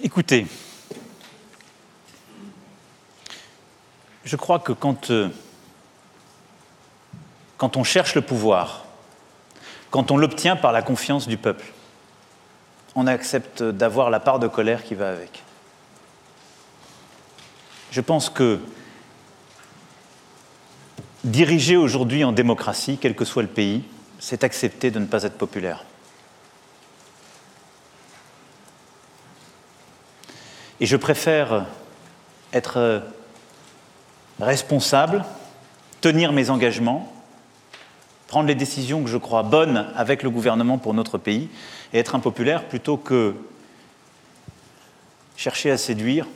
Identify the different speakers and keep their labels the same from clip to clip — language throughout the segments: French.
Speaker 1: Écoutez, je crois que quand on cherche le pouvoir, quand on l'obtient par la confiance du peuple, on accepte d'avoir la part de colère qui va avec. Je pense que diriger aujourd'hui en démocratie, quel que soit le pays, c'est accepter de ne pas être populaire. Et je préfère être responsable, tenir mes engagements, prendre les décisions que je crois bonnes avec le gouvernement pour notre pays et être impopulaire plutôt que chercher à séduire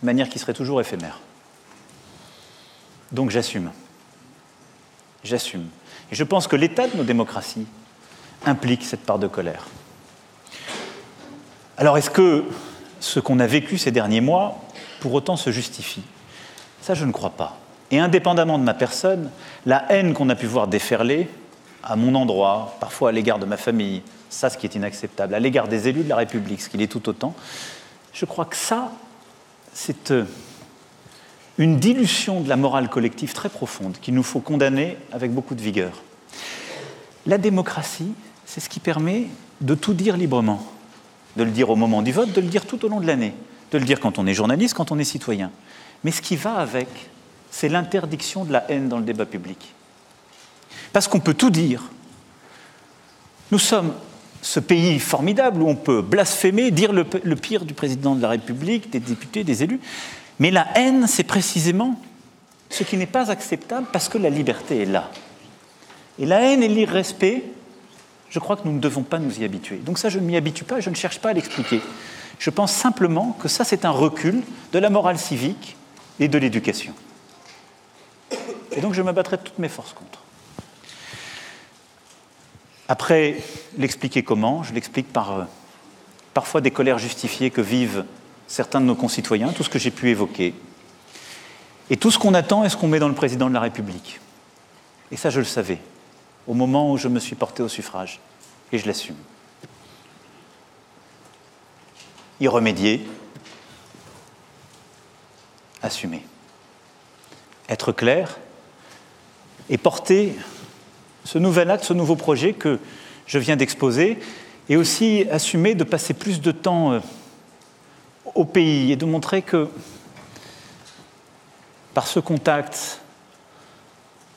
Speaker 1: de manière qui serait toujours éphémère. Donc j'assume. J'assume. Et je pense que l'état de nos démocraties implique cette part de colère. Alors est-ce que ce qu'on a vécu ces derniers mois, pour autant, se justifie ? Ça, je ne crois pas. Et indépendamment de ma personne, la haine qu'on a pu voir déferler à mon endroit, parfois à l'égard de ma famille, ça, ce qui est inacceptable, à l'égard des élus de la République, ce qui l'est tout autant, je crois que ça, c'est une dilution de la morale collective très profonde qu'il nous faut condamner avec beaucoup de vigueur. La démocratie, c'est ce qui permet de tout dire librement, de le dire au moment du vote, de le dire tout au long de l'année, de le dire quand on est journaliste, quand on est citoyen. Mais ce qui va avec, c'est l'interdiction de la haine dans le débat public. Parce qu'on peut tout dire. Nous sommes ce pays formidable où on peut blasphémer, dire le pire du président de la République, des députés, des élus. Mais la haine, c'est précisément ce qui n'est pas acceptable parce que la liberté est là. Et la haine et l'irrespect, je crois que nous ne devons pas nous y habituer. Donc ça, je ne m'y habitue pas, je ne cherche pas à l'expliquer. Je pense simplement que ça, c'est un recul de la morale civique et de l'éducation. Et donc je me battrai de toutes mes forces contre. Après, l'expliquer comment ? Je l'explique par parfois des colères justifiées que vivent certains de nos concitoyens, tout ce que j'ai pu évoquer. Et tout ce qu'on attend est ce qu'on met dans le président de la République. Et ça, je le savais, au moment où je me suis porté au suffrage. Et je l'assume. Y remédier, assumer. Être clair et porter ce nouvel acte, ce nouveau projet que je viens d'exposer, et aussi assumer de passer plus de temps au pays et de montrer que par ce contact,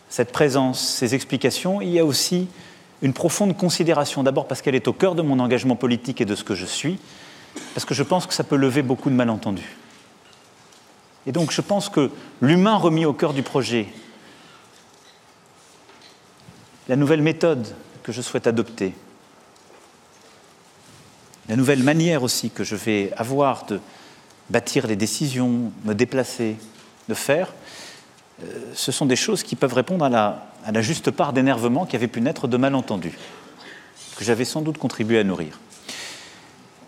Speaker 1: cette présence, ces explications, il y a aussi une profonde considération, d'abord parce qu'elle est au cœur de mon engagement politique et de ce que je suis, parce que je pense que ça peut lever beaucoup de malentendus. Et donc je pense que l'humain remis au cœur du projet, la nouvelle méthode que je souhaite adopter, la nouvelle manière aussi que je vais avoir de bâtir les décisions, me déplacer, de faire, ce sont des choses qui peuvent répondre à la juste part d'énervement qui avait pu naître de malentendus, que j'avais sans doute contribué à nourrir.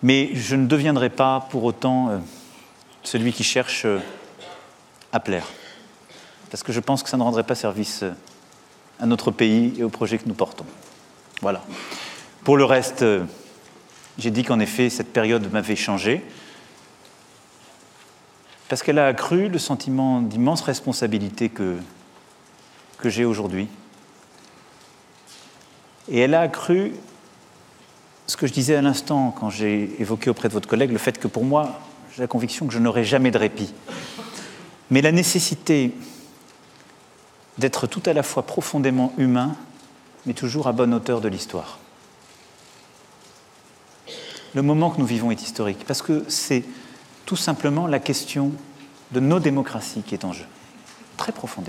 Speaker 1: Mais je ne deviendrai pas pour autant celui qui cherche à plaire, parce que je pense que ça ne rendrait pas service à notre pays et au projet que nous portons. Voilà. Pour le reste, j'ai dit qu'en effet, cette période m'avait changé, parce qu'elle a accru le sentiment d'immense responsabilité que j'ai aujourd'hui. Et elle a accru ce que je disais à l'instant quand j'ai évoqué auprès de votre collègue, le fait que pour moi, j'ai la conviction que je n'aurai jamais de répit. Mais la nécessité d'être tout à la fois profondément humain, mais toujours à bonne hauteur de l'histoire. Le moment que nous vivons est historique, parce que c'est tout simplement la question de nos démocraties qui est en jeu, très profondément.